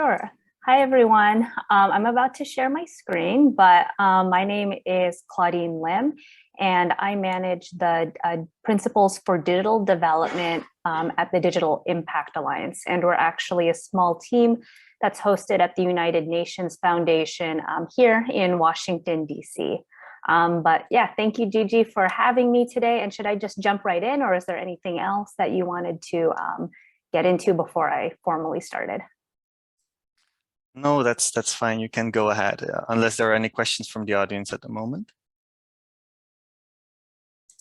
Sure. Hi, everyone. I'm about to share my screen, but my name is Claudine Lim, and I manage the Principles for Digital Development at the Digital Impact Alliance. And we're actually a small team that's hosted at the United Nations Foundation here in Washington, DC. But yeah, thank you, Gigi, for having me today. And should I just jump right in, or is there anything else that you wanted to get into before I formally started? No, that's fine. You can go ahead, unless there are any questions from the audience at the moment.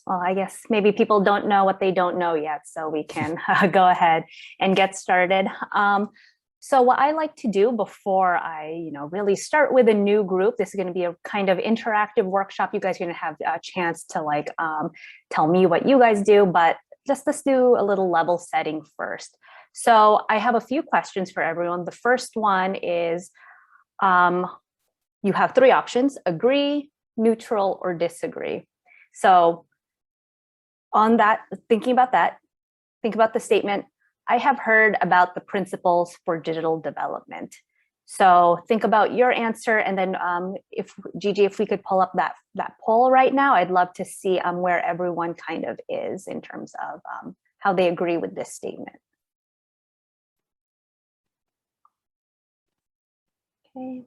Well, I guess maybe people don't know what they don't know yet, so we can go ahead and get started. So what I like to do before I really start with a new group, this is going to be a kind of interactive workshop. You guys are going to have a chance to tell me what you guys do, but let's do a little level setting first. So I have a few questions for everyone. The first one is, you have three options: agree, neutral, or disagree. So on that, think about the statement, I have heard about the principles for digital development. So think about your answer, and then Gigi, if we could pull up that poll right now, I'd love to see where everyone kind of is in terms of how they agree with this statement. Okay,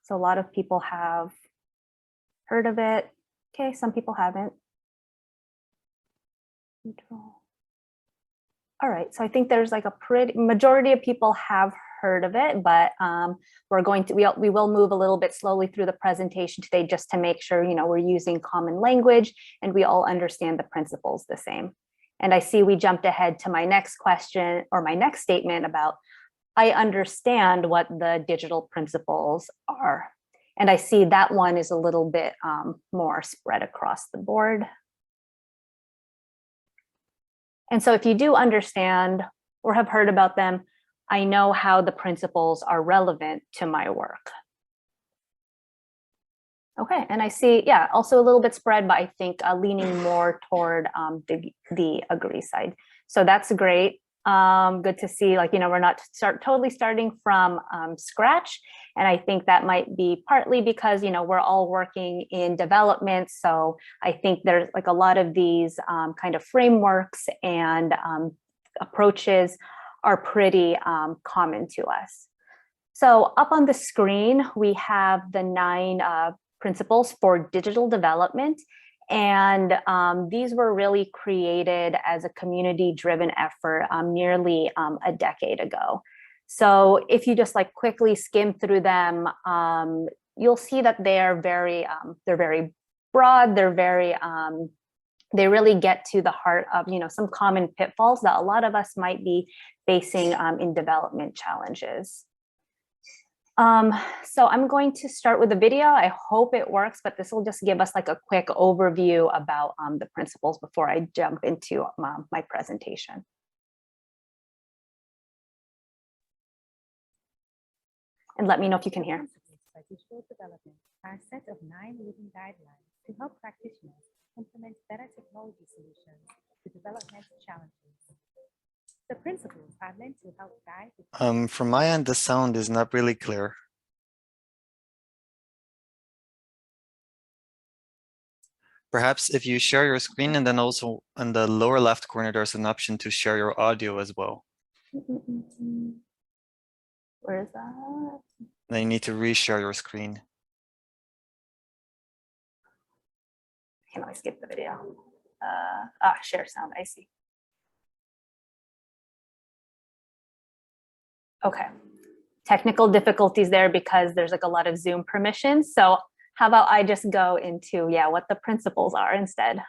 so a lot of people have heard of it. Okay, some people haven't. Neutral. All right, so I think there's like a pretty majority of people have heard of it, but we will move a little bit slowly through the presentation today just to make sure we're using common language and we all understand the principles the same. And I see we jumped ahead to my next question, or my next statement about, I understand what the digital principles are. And I see that one is a little bit more spread across the board. And so if you do understand or have heard about them, I know how the principles are relevant to my work. Okay, and I see, yeah, also a little bit spread, but I think leaning more toward the agree side. So that's great. Good to see, we're not totally starting from scratch. And I think that might be partly because, we're all working in development. So I think there's a lot of these kind of frameworks and approaches are pretty common to us. So up on the screen, we have the 9 principles for digital development. And these were really created as a community-driven effort nearly a decade ago. So if you just quickly skim through them, you'll see that they're very broad. They're very they really get to the heart of some common pitfalls that a lot of us might be facing in development challenges. So I'm going to start with the video. I hope it works, but this will just give us a quick overview about the principles before I jump into my presentation. And let me know if you can hear. Digital development are a set of 9 living guidelines to help practitioners implement better technology solutions to development challenges. The principles are meant to help guide. From my end, the sound is not really clear. Perhaps if you share your screen, and then also in the lower left corner, there's an option to share your audio as well. Where is that? Then you need to reshare your screen. Can I skip the video? Share sound, I see. Okay, technical difficulties there because there's a lot of Zoom permissions. So how about I just go into, what the principles are instead.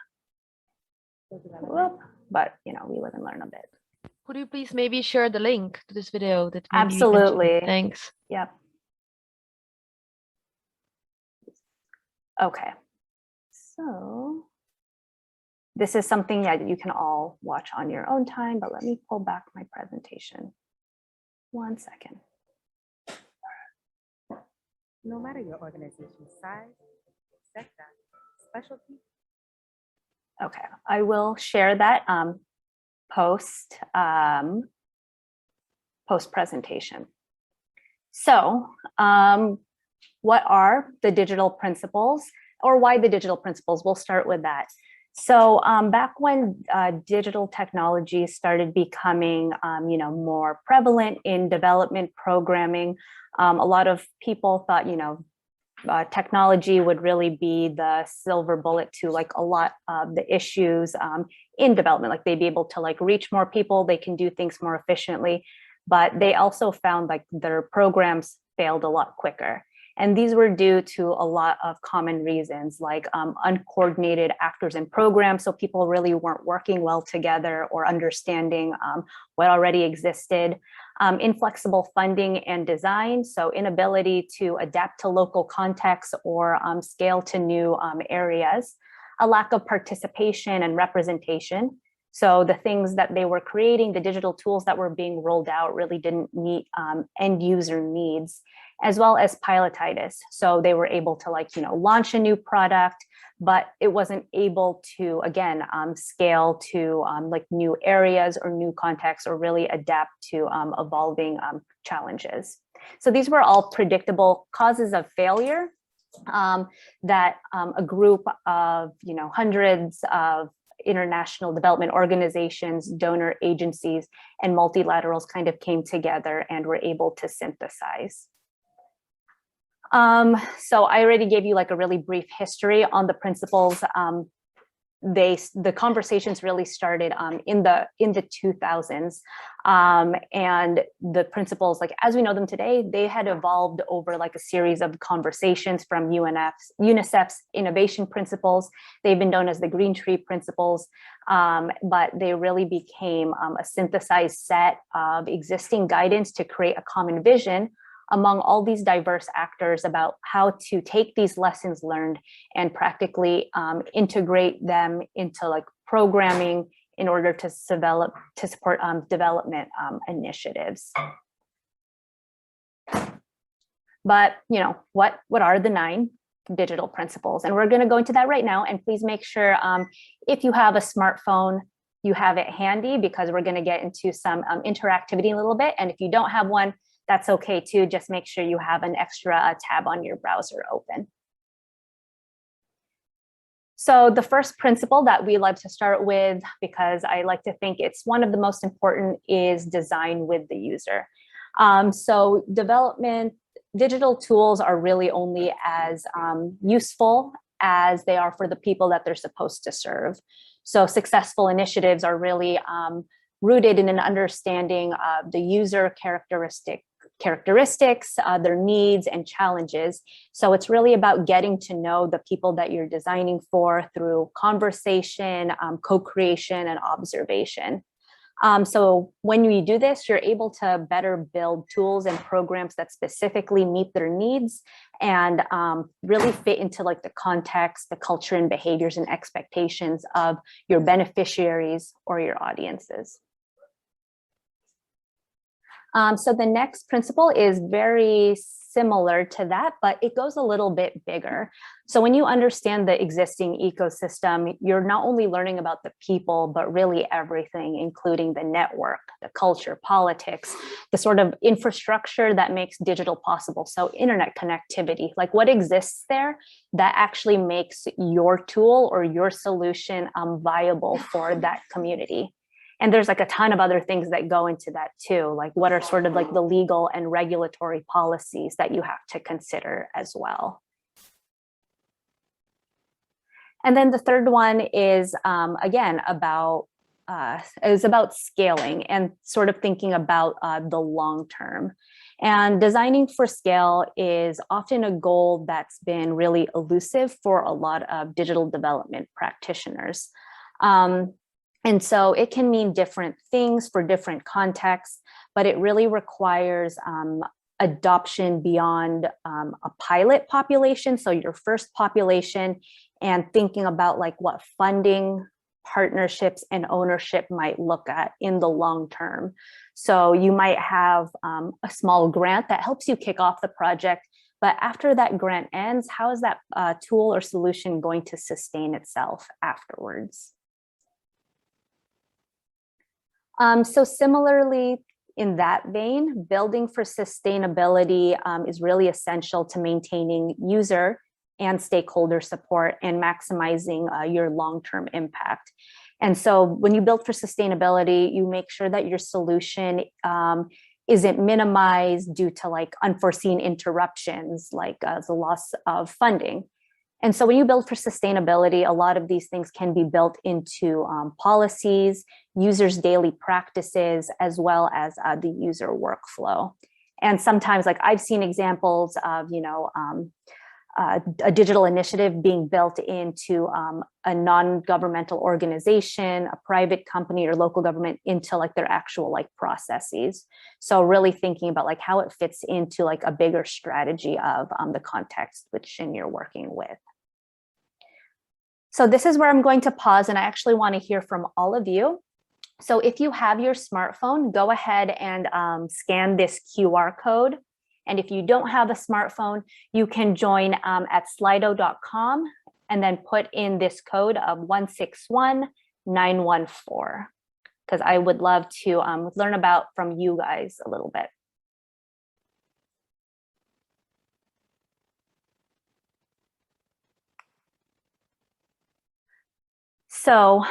Whoop. But, we live and learn a bit. Could you please maybe share the link to this video? That Absolutely. Thanks. Yep. Okay. So this is something that you can all watch on your own time, but let me pull back my presentation. 1 second. No matter your organization's size, sector, specialty. Okay, I will share that post presentation. So what are the digital principles, or why the digital principles? We'll start with that. So back when digital technology started becoming, more prevalent in development programming, a lot of people thought, technology would really be the silver bullet to like a lot of the issues in development. Like they'd be able to like reach more people, they can do things more efficiently, but they also found like their programs failed a lot quicker. And these were due to a lot of common reasons, like uncoordinated actors in programs. So people really weren't working well together or understanding what already existed. Inflexible funding and design. So inability to adapt to local contexts or scale to new areas. A lack of participation and representation. So the things that they were creating, the digital tools that were being rolled out really didn't meet end user needs, as well as pilotitis. So they were able to launch a new product, but it wasn't able to, again, scale to new areas or new contexts or really adapt to evolving challenges. So these were all predictable causes of failure that a group of, hundreds of international development organizations, donor agencies, and multilaterals kind of came together and were able to synthesize. So I already gave you like a really brief history on the principles. The conversations really started in the 2000s, and the principles, like as we know them today, they had evolved over like a series of conversations from UNICEF's innovation principles. They've been known as the Green Tree principles, but they really became a synthesized set of existing guidance to create a common vision among all these diverse actors about how to take these lessons learned and practically integrate them into like programming in order to support development initiatives. But what are the 9 digital principles? And we're going to go into that right now. And please make sure if you have a smartphone, you have it handy, because we're going to get into some interactivity in a little bit. And if you don't have one, that's okay too. Just make sure you have an extra tab on your browser open. So the first principle that we like to start with, because I like to think it's one of the most important, is design with the user. So digital tools are really only as useful as they are for the people that they're supposed to serve. So successful initiatives are really rooted in an understanding of the user characteristics, their needs and challenges. So it's really about getting to know the people that you're designing for through conversation, co-creation, and observation. So when you do this, you're able to better build tools and programs that specifically meet their needs and really fit into like the context, the culture and behaviors and expectations of your beneficiaries or your audiences. So the next principle is very similar to that, but it goes a little bit bigger. So when you understand the existing ecosystem, you're not only learning about the people, but really everything, including the network, the culture, politics, the sort of infrastructure that makes digital possible. So internet connectivity, like what exists there that actually makes your tool or your solution viable for that community. And there's like a ton of other things that go into that too, like what are sort of like the legal and regulatory policies that you have to consider as well. And then the third one is, again, about scaling and sort of thinking about the long term. And designing for scale is often a goal that's been really elusive for a lot of digital development practitioners. And so it can mean different things for different contexts, but it really requires adoption beyond a pilot population. So your first population, and thinking about like what funding, partnerships, and ownership might look at in the long term. So you might have a small grant that helps you kick off the project, but after that grant ends, how is that tool or solution going to sustain itself afterwards? So similarly, in that vein, building for sustainability is really essential to maintaining user and stakeholder support and maximizing your long-term impact. And so when you build for sustainability, you make sure that your solution isn't minimized due to like unforeseen interruptions, like the loss of funding. And so when you build for sustainability, a lot of these things can be built into policies, users' daily practices, as well as the user workflow. And sometimes, like I've seen examples of, a digital initiative being built into a non-governmental organization, a private company or local government into like their actual like processes. So really thinking about like how it fits into like a bigger strategy of the context which you're working with. So this is where I'm going to pause, and I actually want to hear from all of you. So if you have your smartphone, go ahead and scan this QR code. And if you don't have a smartphone, you can join at slido.com and then put in this code of 161914, because I would love to learn about from you guys a little bit. So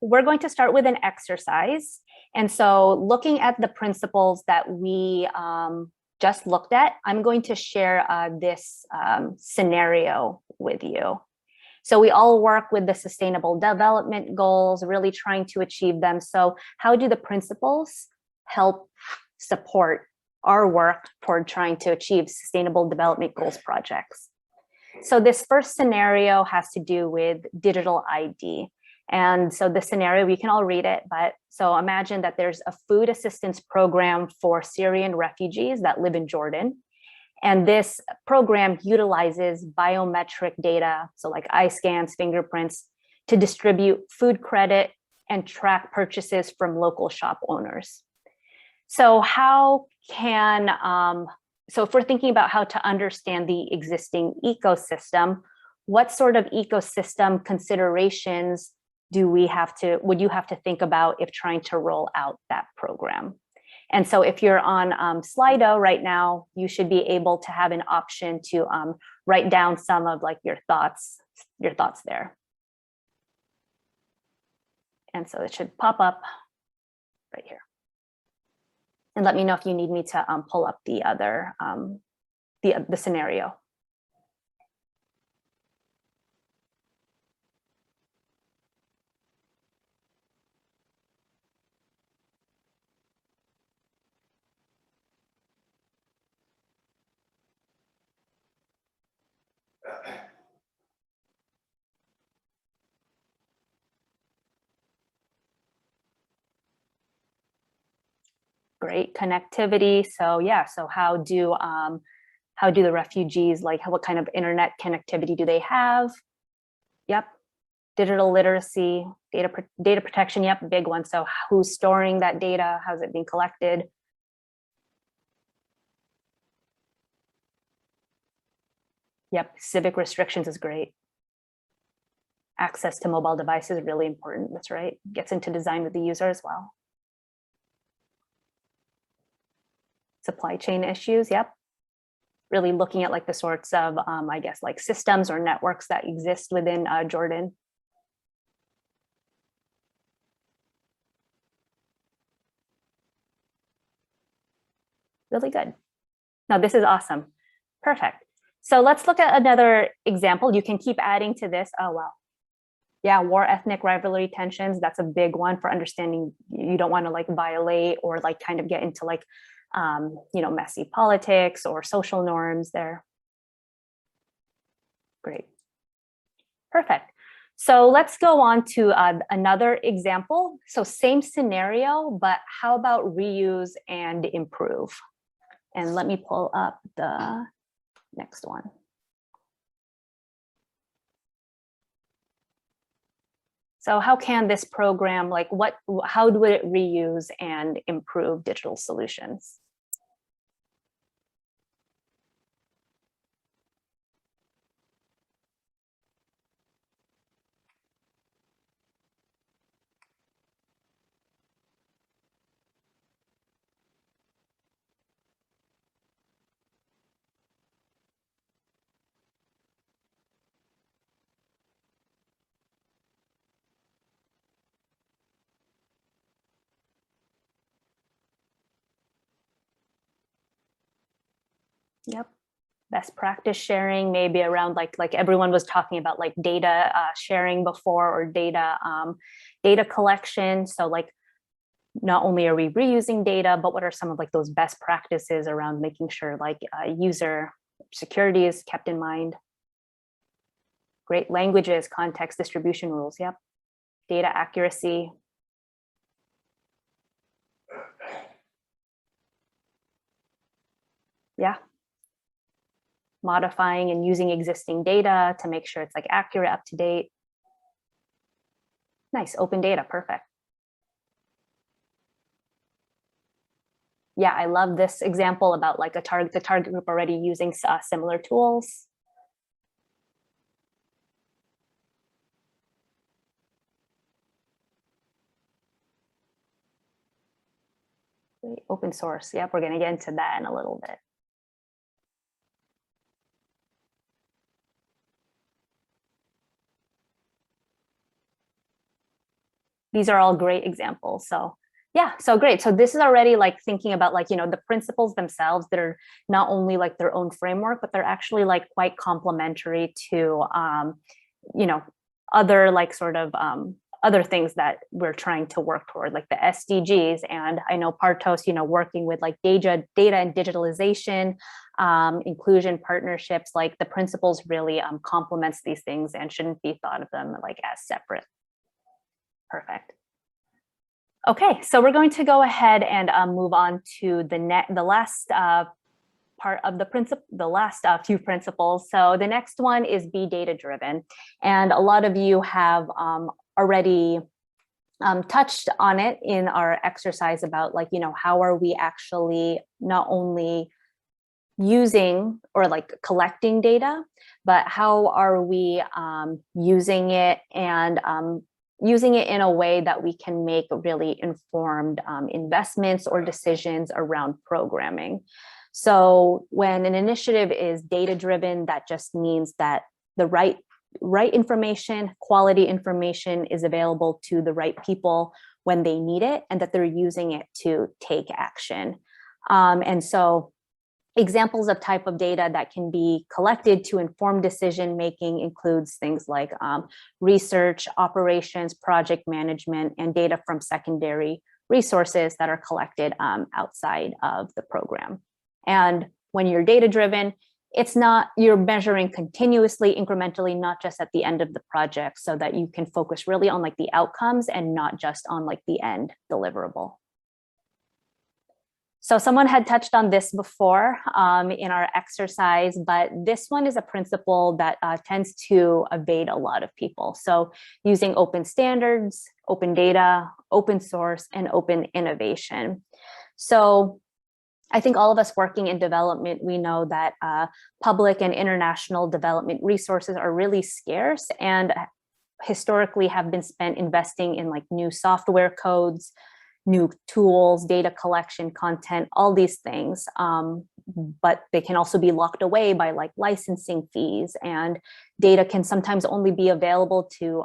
we're going to start with an exercise. And so looking at the principles that we just looked at, I'm going to share this scenario with you. So we all work with the sustainable development goals, really trying to achieve them. So how do the principles help support our work toward trying to achieve sustainable development goals projects? So this first scenario has to do with digital ID. And so the scenario, we can all read it, but so imagine that there's a food assistance program for Syrian refugees that live in Jordan. And this program utilizes biometric data, so like eye scans, fingerprints, to distribute food credit and track purchases from local shop owners. So how can, so if we're thinking about how to understand the existing ecosystem, what sort of ecosystem considerations would you have to think about if trying to roll out that program? And so if you're on Slido right now, you should be able to have an option to write down some of like your thoughts there. And so it should pop up right here. And let me know if you need me to pull up the other, the scenario. Great connectivity. So yeah, so how do the refugees, like what kind of internet connectivity do they have? Yep. Digital literacy, data protection, yep, big one. So who's storing that data? How's it being collected? Yep, civic restrictions is great. Access to mobile devices is really important, that's right. Gets into design with the user as well. Supply chain issues, yep. Really looking at like the sorts of, I guess, like systems or networks that exist within Jordan. Really good. Now this is awesome. Perfect. So let's look at another example. You can keep adding to this. Oh, wow. Yeah, war, ethnic rivalry tensions. That's a big one for understanding. You don't want to like violate or like kind of get into like, messy politics or social norms there. Great. Perfect. So let's go on to another example. So same scenario, but how about reuse and improve? And let me pull up the next one. So how can this program, like how do it reuse and improve digital solutions? Yep. Best practice sharing, maybe around like everyone was talking about like data sharing before, or data collection. So like, not only are we reusing data, but what are some of like those best practices around making sure like user security is kept in mind. Great languages, context distribution rules. Yep. Data accuracy. Yeah. Modifying and using existing data to make sure it's like accurate, up to date. Nice, open data, perfect. Yeah, I love this example about like the target group already using similar tools. Great. Open source, yep, we're gonna get into that in a little bit. These are all great examples. So yeah, so great. So this is already like thinking about like, you know, the principles themselves that are not only like their own framework, but they're actually like quite complementary to, you know, other like sort of other things that we're trying to work toward, like the SDGs. And I know Partos, you know, working with like data and digitalization, inclusion partnerships, like the principles really complements these things and shouldn't be thought of them like as separate. Perfect. Okay, so we're going to go ahead and move on to the last part of the principle, the last few principles. So the next one is be data driven, and a lot of you have already touched on it in our exercise about like, you know, how are we actually not only using or like collecting data, but how are we using it and using it in a way that we can make really informed investments or decisions around programming. So when an initiative is data driven, that just means that the right information, quality information is available to the right people when they need it, and that they're using it to take action. And so examples of type of data that can be collected to inform decision making includes things like research, operations, project management, and data from secondary resources that are collected outside of the program. And when you're data driven, it's not, you're measuring continuously, incrementally, not just at the end of the project, so that you can focus really on like the outcomes and not just on like the end deliverable. So someone had touched on this before in our exercise, but this one is a principle that tends to evade a lot of people. So using open standards, open data, open source, and open innovation. So I think all of us working in development, we know that public and international development resources are really scarce and historically have been spent investing in like new software codes, new tools, data collection, content, all these things. But they can also be locked away by like licensing fees, and data can sometimes only be available to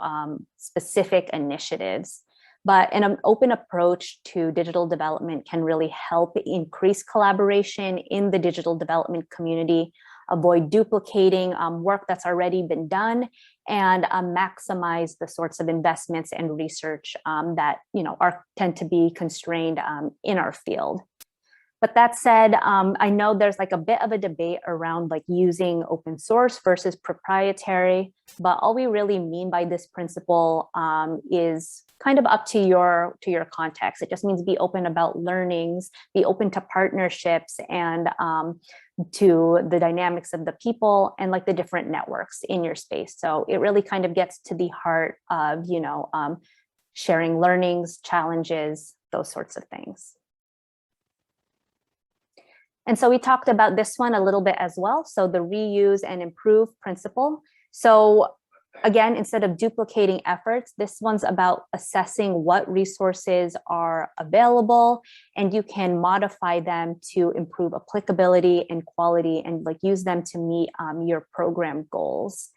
specific initiatives. But an open approach to digital development can really help increase collaboration in the digital development community, avoid duplicating work that's already been done, and maximize the sorts of investments and research that tend to be constrained in our field. But that said, I know there's like a bit of a debate around like using open source versus proprietary, but all we really mean by this principle is kind of up to your context. It just means be open about learnings, be open to partnerships, and to the dynamics of the people and like the different networks in your space. So it really kind of gets to the heart of, sharing learnings, challenges, those sorts of things. And so we talked about this one a little bit as well. So the reuse and improve principle. So again, instead of duplicating efforts, this one's about assessing what resources are available, and you can modify them to improve applicability and quality and like use them to meet your program goals.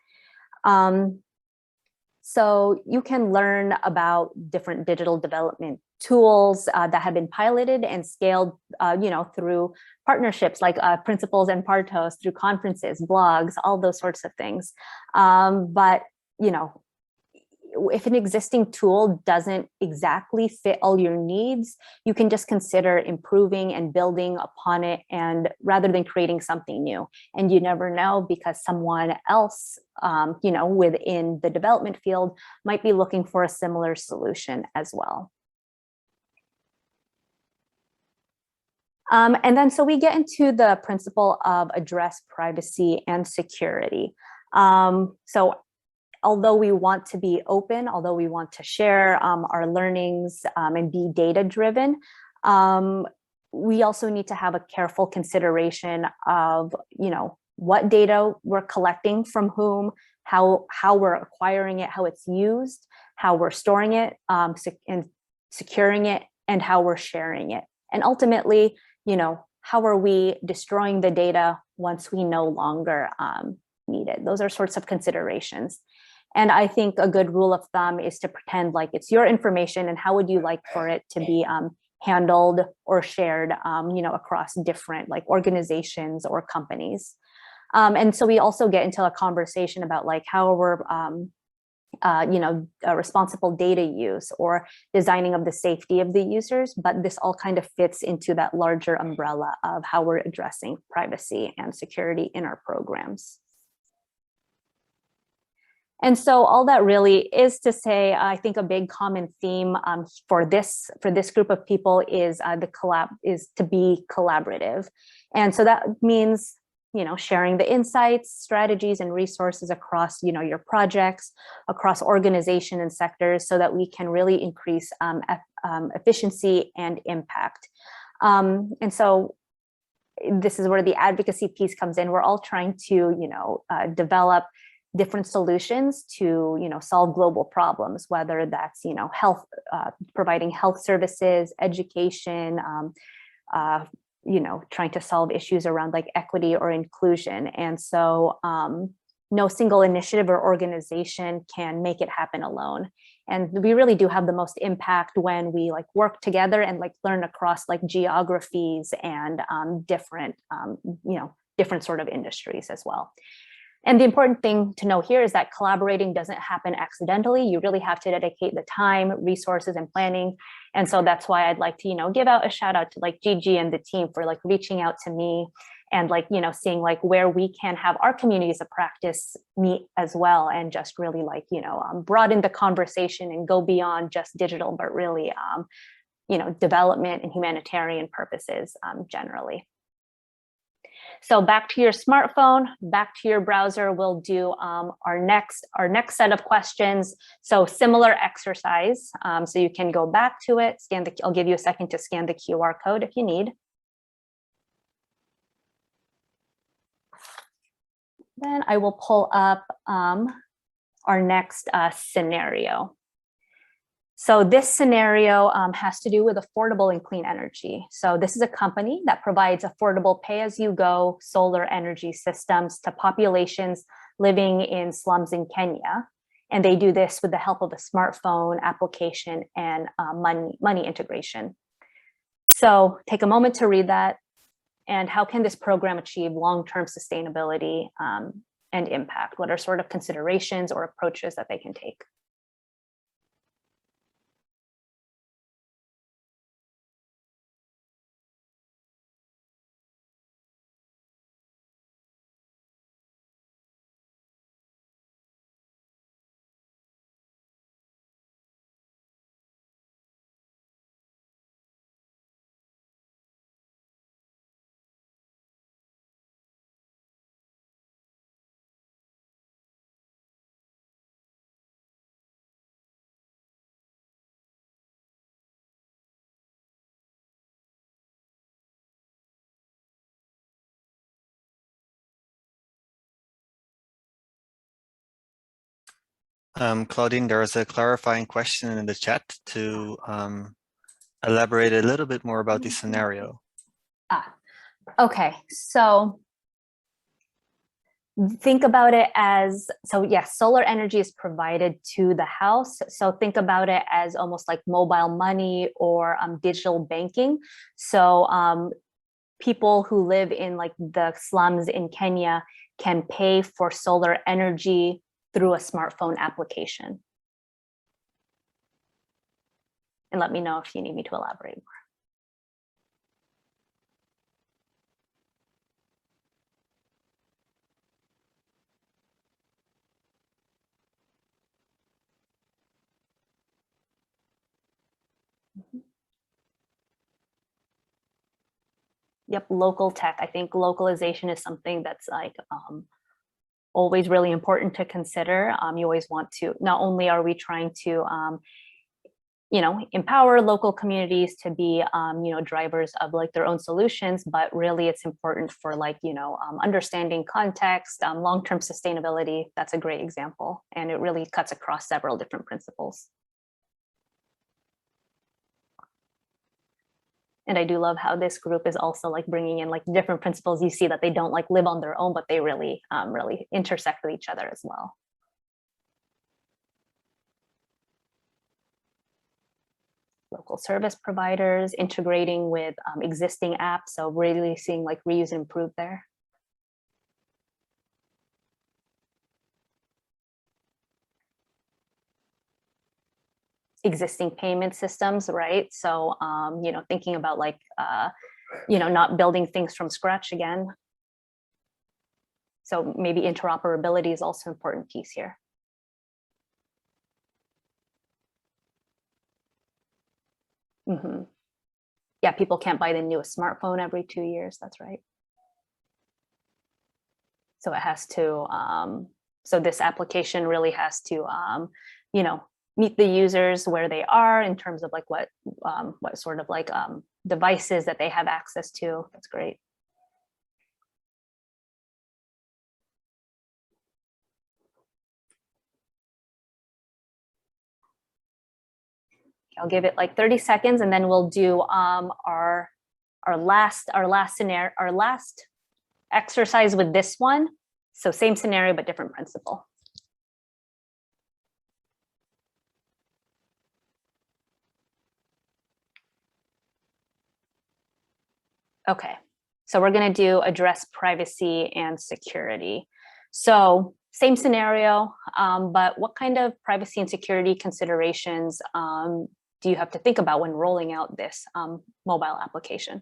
So you can learn about different digital development tools that have been piloted and scaled, through partnerships like Principles and Partos, through conferences, blogs, all those sorts of things. But if an existing tool doesn't exactly fit all your needs, you can just consider improving and building upon it, and rather than creating something new. And you never know, because someone else, within the development field might be looking for a similar solution as well. And then so we get into the principle of address privacy and security. So although we want to be open, although we want to share our learnings and be data driven, we also need to have a careful consideration of, what data we're collecting from whom, how we're acquiring it, how it's used, how we're storing it and securing it, and how we're sharing it. And ultimately, how are we destroying the data once we no longer need it? Those are sorts of considerations. And I think a good rule of thumb is to pretend like it's your information, and how would you like for it to be handled or shared, across different like organizations or companies. And so we also get into a conversation about like how we're, responsible data use or designing of the safety of the users, but this all kind of fits into that larger umbrella of how we're addressing privacy and security in our programs. And so all that really is to say, I think a big common theme for this group of people is to be collaborative. And so that means, sharing the insights, strategies, and resources across, your projects, across organization and sectors, so that we can really increase efficiency and impact. And so this is where the advocacy piece comes in. We're all trying to, develop different solutions to, solve global problems, whether that's, health, providing health services, education, trying to solve issues around like equity or inclusion. And so no single initiative or organization can make it happen alone. And we really do have the most impact when we like work together and like learn across like geographies and different sort of industries as well. And the important thing to know here is that collaborating doesn't happen accidentally. You really have to dedicate the time, resources, and planning. And so that's why I'd like to, give out a shout out to like Gigi and the team for like reaching out to me and like, seeing like where we can have our communities of practice meet as well, and just really like, broaden the conversation and go beyond just digital, but really, development and humanitarian purposes generally. So back to your smartphone, back to your browser, we'll do our next set of questions. So similar exercise. So you can go back to it, I'll give you a second to scan the QR code if you need. Then I will pull up our next scenario. So this scenario has to do with affordable and clean energy. So this is a company that provides affordable pay-as-you-go solar energy systems to populations living in slums in Kenya. And they do this with the help of a smartphone application and money integration. So take a moment to read that. And how can this program achieve long-term sustainability and impact? What are sort of considerations or approaches that they can take? Claudine, there was a clarifying question in the chat to elaborate a little bit more about the scenario. Okay, so think about it as, so yes, solar energy is provided to the house. So think about it as almost like mobile money or digital banking. So people who live in like the slums in Kenya can pay for solar energy through a smartphone application. And let me know if you need me to elaborate more. Yep, local tech. I think localization is something that's like always really important to consider. You always want to, not only are we trying to empower local communities to be drivers of like their own solutions, but really it's important for like understanding context, long-term sustainability. That's a great example, and it really cuts across several different principles. And I do love how this group is also like bringing in like different principles. You see that they don't like live on their own, but they really really intersect with each other as well. Local service providers, integrating with existing apps. So really seeing like reuse and improve there. Existing payment systems, right? So, thinking about like, not building things from scratch again. So maybe interoperability is also an important piece here. Yeah, people can't buy the newest smartphone every 2 years. That's right. So it has to, so this application really has to, meet the users where they are in terms of like what sort of like devices that they have access to. That's great. I'll give it like 30 seconds and then we'll do our last exercise with this one. So same scenario, but different principle. Okay, so we're going to do address privacy and security. So same scenario, but what kind of privacy and security considerations do you have to think about when rolling out this mobile application?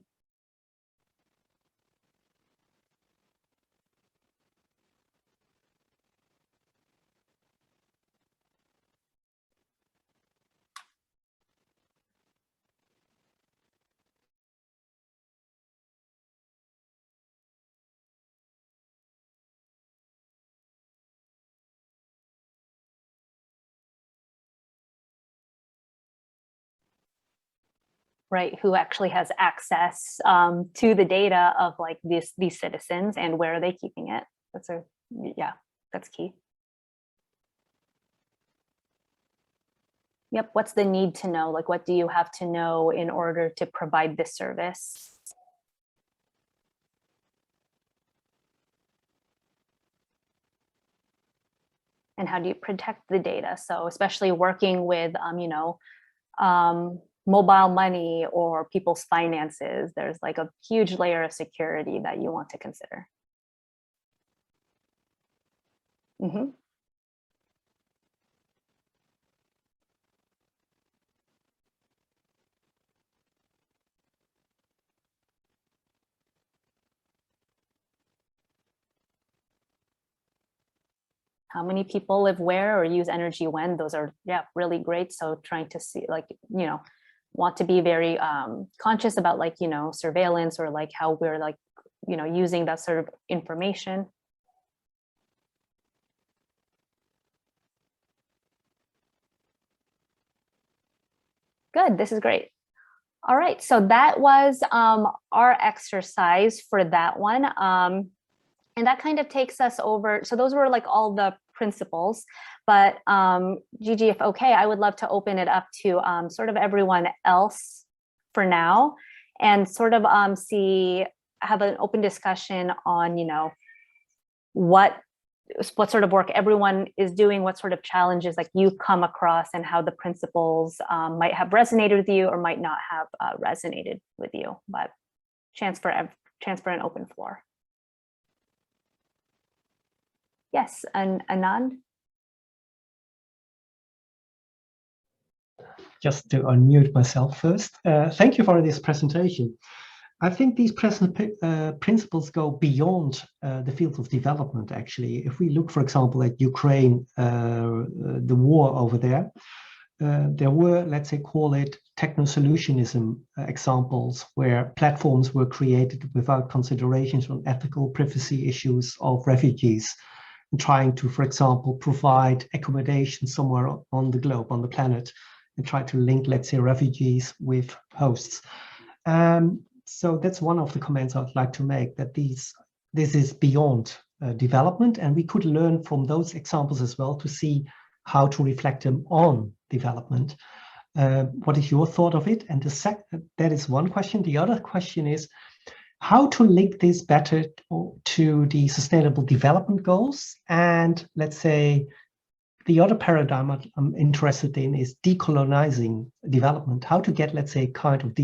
Right, who actually has access to the data of like these citizens, and where are they keeping it? That's key. Yep, what's the need to know? Like, what do you have to know in order to provide this service? And how do you protect the data? So especially working with, mobile money or people's finances, there's like a huge layer of security that you want to consider. How many people live where or use energy when? Those are, yeah, really great. So trying to see, like, want to be very conscious about like, surveillance, or like how we're like, using that sort of information. Good, this is great. All right, so that was our exercise for that one. And that kind of takes us over. So those were like all the principles, but Gigi, if okay, I would love to open it up to sort of everyone else for now, and sort of have an open discussion on, what sort of work everyone is doing, what sort of challenges like you've come across, and how the principles might have resonated with you or might not have resonated with you. But chance for an open floor. Yes, and Anand. Just to unmute myself first. Thank you for this presentation. I think these principles go beyond the field of development, actually. If we look, for example, at Ukraine, the war over there, there were, let's say, call it techno-solutionism examples where platforms were created without considerations on ethical privacy issues of refugees, and trying to, for example, provide accommodation somewhere on the globe, on the planet, and try to link, let's say, refugees with hosts. So that's one of the comments I'd like to make, that this is beyond development, and we could learn from those examples as well to see how to reflect them on development. What is your thought of it? And that is one question. The other question is how to link this better to the Sustainable Development Goals. And let's say the other paradigm I'm interested in is decolonizing development. How to get, let's say, kind of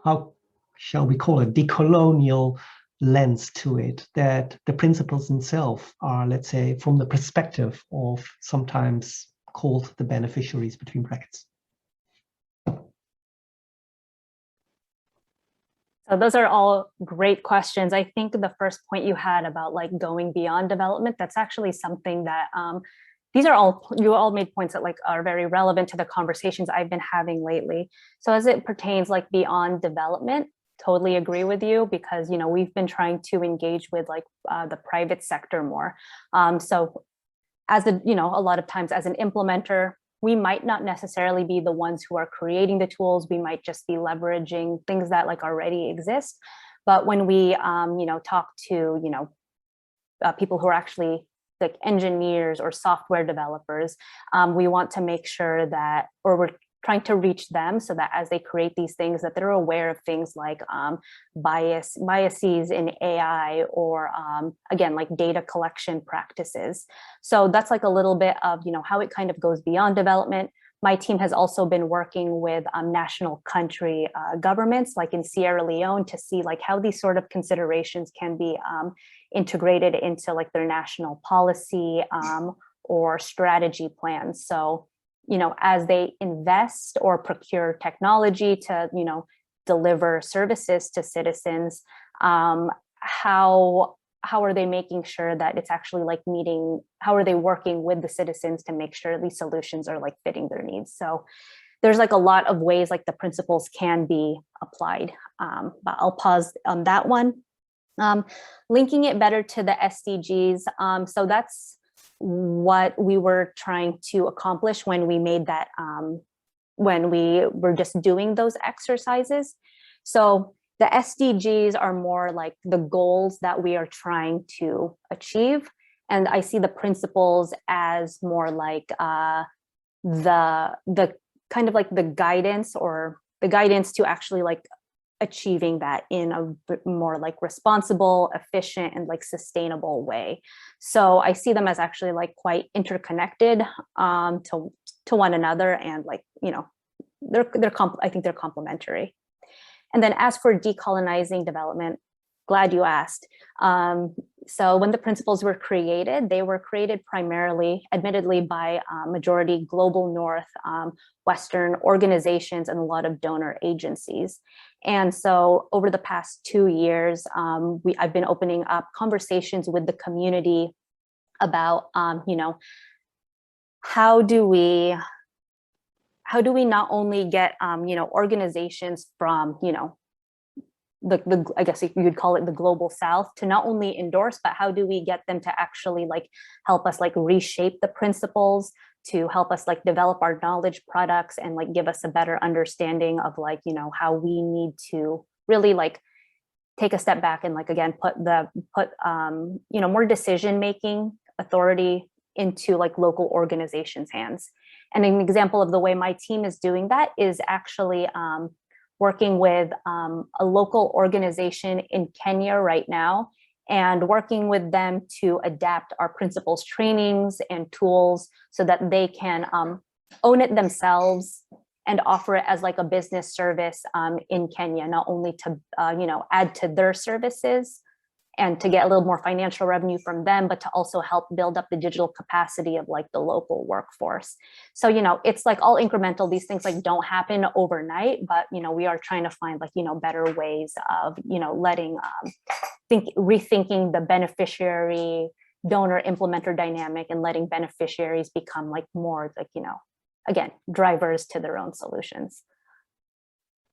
how shall we call it, decolonial lens to it, that the principles themselves are, let's say, from the perspective of sometimes called the beneficiaries between brackets. So those are all great questions. I think the first point you had about like going beyond development, that's actually something that you all made points that like are very relevant to the conversations I've been having lately. So as it pertains like beyond development, totally agree with you, because we've been trying to engage with like the private sector more. So as a lot of times as an implementer, we might not necessarily be the ones who are creating the tools. We might just be leveraging things that like already exist. But when we talk to people who are actually like engineers or software developers, we want to make sure that, or we're trying to reach them so that as they create these things, that they're aware of things like biases in AI, or again, like data collection practices. So that's like a little bit of how it kind of goes beyond development. My team has also been working with national country governments, like in Sierra Leone, to see like how these sort of considerations can be integrated into like their national policy or strategy plans. So as they invest or procure technology to, deliver services to citizens, how are they making sure that it's actually like meeting, how are they working with the citizens to make sure these solutions are like fitting their needs? So there's like a lot of ways like the principles can be applied, but I'll pause on that one. Linking it better to the SDGs. So that's what we were trying to accomplish when we made that, when we were just doing those exercises. So the SDGs are more like the goals that we are trying to achieve. And I see the principles as more like the kind of like the guidance, or the guidance to actually like achieving that in a more like responsible, efficient, and like sustainable way. So I see them as actually like quite interconnected to one another, and like I think they're complementary. And then as for decolonizing development, glad you asked. So when the principles were created, they were created primarily, admittedly, by majority global North, Western organizations and a lot of donor agencies. And so over the past 2 years, I've been opening up conversations with the community about, how do we not only get, organizations from, I guess you'd call it the global South, to not only endorse, but how do we get them to actually like help us like reshape the principles, to help us like develop our knowledge products, and like give us a better understanding of like, how we need to really like take a step back and like, again, put more decision-making authority into like local organizations' hands. And an example of the way my team is doing that is actually working with a local organization in Kenya right now. and working with them to adapt our principles trainings and tools so that they can own it themselves and offer it as like a business service in Kenya, not only to add to their services and to get a little more financial revenue from them, but to also help build up the digital capacity of like the local workforce. So, it's like all incremental. These things like don't happen overnight, but, we are trying to find like, better ways of, letting, rethinking the beneficiary donor implementer dynamic and letting beneficiaries become like more like, again, drivers to their own solutions.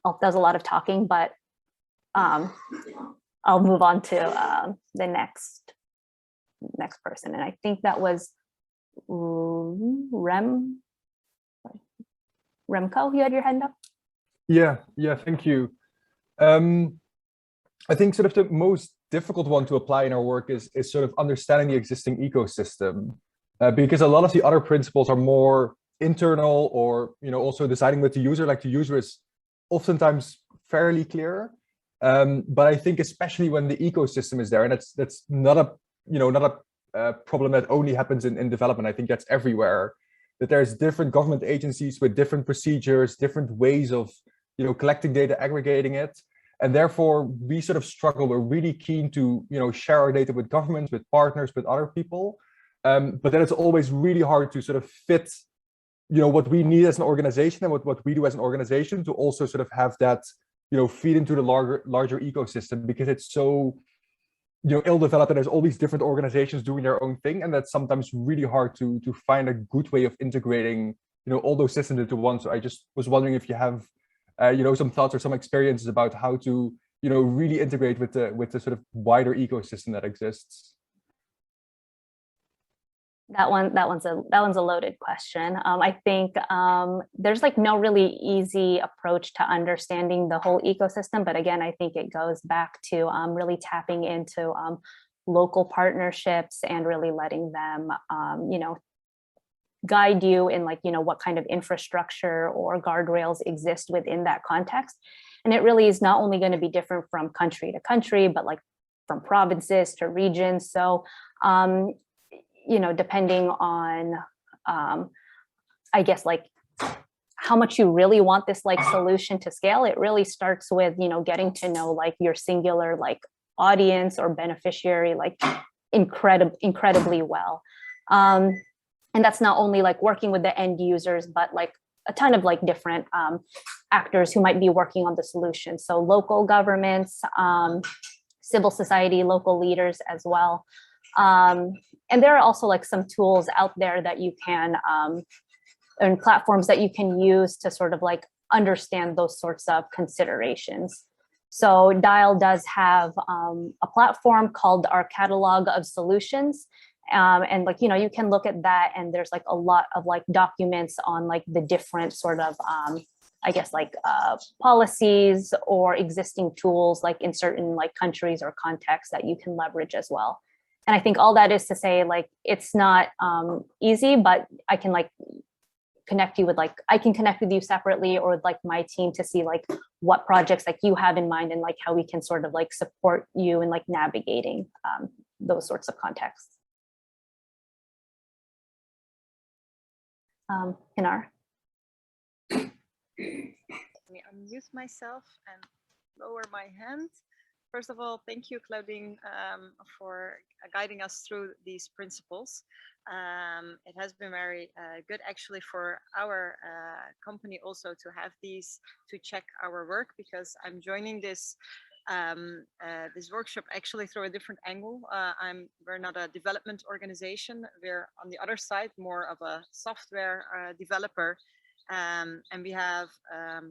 That was a lot of talking, but I'll move on to the next person. And I think that was Remco, you had your hand up? Yeah, thank you. I think sort of the most difficult one to apply in our work is sort of understanding the existing ecosystem, because a lot of the other principles are more internal or, also deciding with the user, like the user is oftentimes fairly clear. But I think especially when the ecosystem is there, and that's not a problem that only happens in development. I think that's everywhere, that there's different government agencies with different procedures, different ways of collecting data, aggregating it, and therefore we sort of struggle. We're really keen to share our data with governments, with partners, with other people, but then it's always really hard to sort of fit what we need as an organization and what we do as an organization to also sort of have that feed into the larger ecosystem, because it's so ill-developed and there's all these different organizations doing their own thing, and that's sometimes really hard to find a good way of integrating all those systems into one. So I just was wondering if you have some thoughts or some experiences about how to really integrate with the sort of wider ecosystem that exists. That one's a loaded question. I think there's like no really easy approach to understanding the whole ecosystem, but again, I think it goes back to really tapping into local partnerships and really letting them guide you in like what kind of infrastructure or guardrails exist within that context. And it really is not only going to be different from country to country, but like from provinces to regions. So depending on, I guess, like how much you really want this like solution to scale, it really starts with, getting to know like your singular like audience or beneficiary like incredibly well. And that's not only like working with the end users, but like a ton of like different actors who might be working on the solution. So local governments, civil society, local leaders as well. And there are also like some tools out there that you can, and platforms that you can use to sort of like understand those sorts of considerations. So Dial does have a platform called our Catalog of Solutions. And like, you can look at that and there's like a lot of like documents on like the different sort of, I guess like policies or existing tools like in certain like countries or contexts that you can leverage as well. And I think all that is to say, like, it's not easy, but I can like connect you with like, I can connect with you separately or with like my team to see like what projects like you have in mind and like how we can sort of like support you in like navigating those sorts of contexts. Pinar. Let me unmute myself and lower my hand. First of all, thank you, Claudine, for guiding us through these principles. It has been very good actually for our company also to have these to check our work, because I'm joining this this workshop actually through a different angle. We're not a development organization. We're on the other side, more of a software developer. And we have a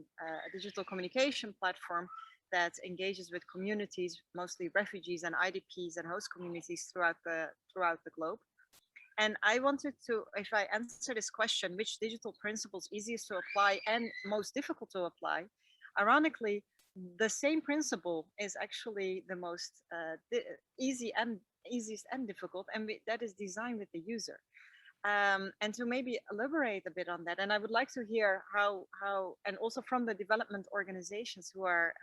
digital communication platform that engages with communities, mostly refugees and IDPs and host communities throughout the globe. And I wanted to, if I answer this question, which digital principles easiest to apply and most difficult to apply, ironically, the same principle is actually the most easiest and difficult, and that is design with the user. and to maybe elaborate a bit on that. And I would like to hear how, and also from the development organizations who are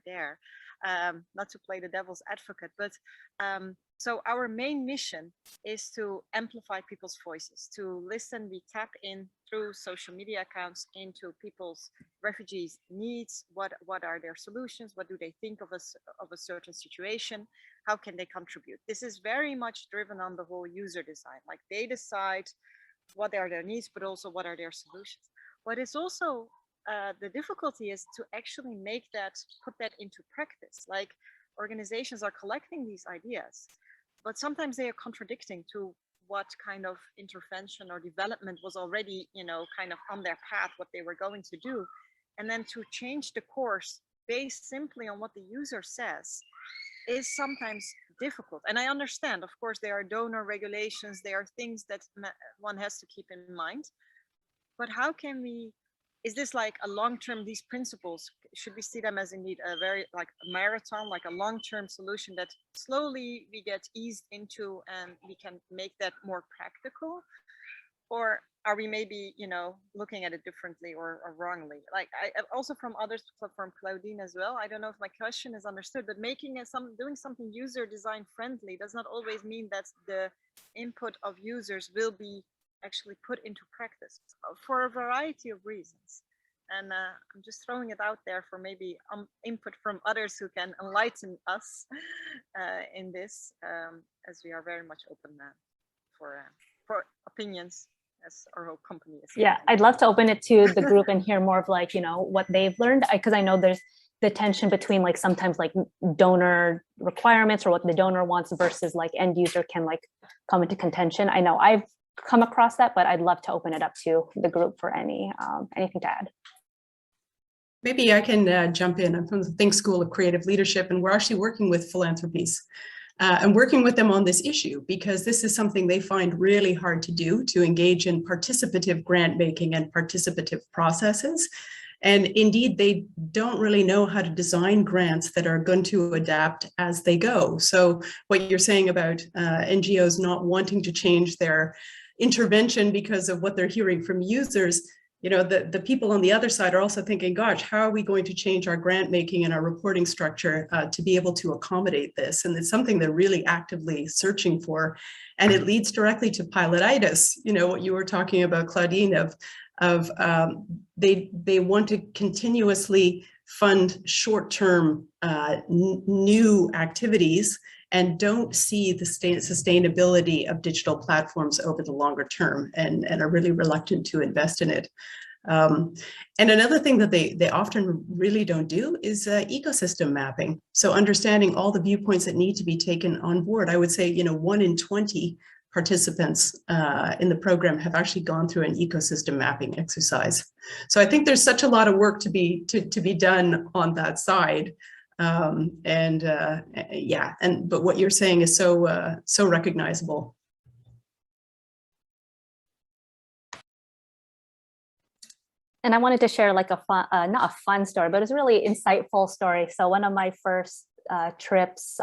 there, not to play the devil's advocate, but so our main mission is to amplify people's voices, to listen. We tap in through social media accounts into people's refugees' needs. What are their solutions? What do they think of a certain situation? How can they contribute? This is very much driven on the whole user design. Like they decide what are their needs, but also what are their solutions. What is also the difficulty is to actually make that, put that into practice. Like organizations are collecting these ideas, but sometimes they are contradicting to what kind of intervention or development was already, kind of on their path, what they were going to do. And then to change the course based simply on what the user says is sometimes difficult. And I understand, of course, there are donor regulations, there are things that one has to keep in mind. But how can we, is this like a long-term, these principles, should we see them as indeed a very like a marathon, like a long-term solution that slowly we get eased into and we can make that more practical? Or are we maybe, looking at it differently or wrongly? Like I also from others, from Claudine as well. I don't know if my question is understood, but doing something user design friendly does not always mean that the input of users will be actually put into practice for a variety of reasons. And I'm just throwing it out there for maybe input from others who can enlighten us in this, as we are very much open for opinions, as our whole company is. Yeah, I'd love to open it to the group and hear more of like, what they've learned, because I know there's the tension between like sometimes like donor requirements or what the donor wants versus like end user can like come into contention. I know I've come across that, but I'd love to open it up to the group for anything to add. Maybe I can jump in. I'm from the Think School of Creative Leadership, and we're actually working with philanthropies and working with them on this issue, because this is something they find really hard to do, to engage in participative grant making and participative processes. And indeed, they don't really know how to design grants that are going to adapt as they go. So what you're saying about NGOs not wanting to change their intervention because of what they're hearing from users, the people on the other side are also thinking, gosh, how are we going to change our grant making and our reporting structure to be able to accommodate this? And it's something they're really actively searching for. And it leads directly to pilotitis, what you were talking about, Claudine, of they want to continuously fund short-term new activities and don't see the sustainability of digital platforms over the longer term, and are really reluctant to invest in it. And another thing that they often really don't do is ecosystem mapping. So understanding all the viewpoints that need to be taken on board. I would say, 1 in 20 participants in the program have actually gone through an ecosystem mapping exercise. So I think there's such a lot of work to be done on that side. But what you're saying is so recognizable. And I wanted to share like a fun, not a fun story, but it's a really insightful story. So one of my first trips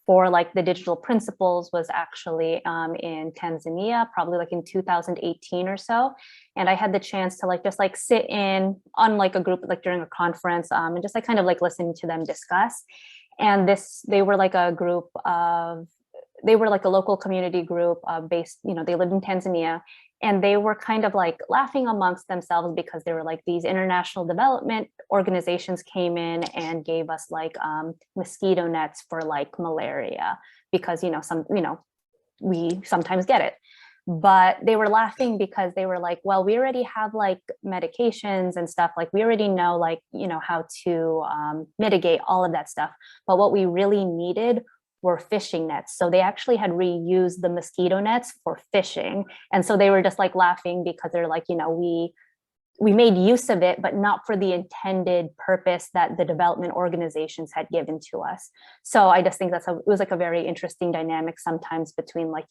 for like the digital principles was actually in Tanzania, probably like in 2018 or so. And I had the chance to like just like sit in on like a group like during a conference and just like kind of like listen to them discuss. And they were like a group of, they were like a local community group based, they lived in Tanzania. And they were kind of like laughing amongst themselves because they were like these international development organizations came in and gave us like mosquito nets for like malaria because, we sometimes get it. But they were laughing because they were like, well, we already have like medications and stuff. Like we already know like, how to mitigate all of that stuff. But what we really needed were fishing nets. So they actually had reused the mosquito nets for fishing. And so they were just like laughing because they're like, we made use of it, but not for the intended purpose that the development organizations had given to us. So I just think it was like a very interesting dynamic sometimes between like,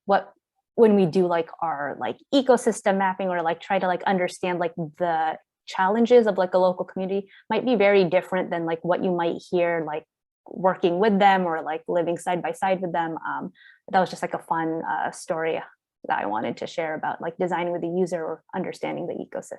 what when we do like our like ecosystem mapping or like try to like understand like the challenges of like a local community might be very different than like what you might hear like working with them or like living side by side with them. That was just like a fun story that I wanted to share about like designing with the user or understanding the ecosystem.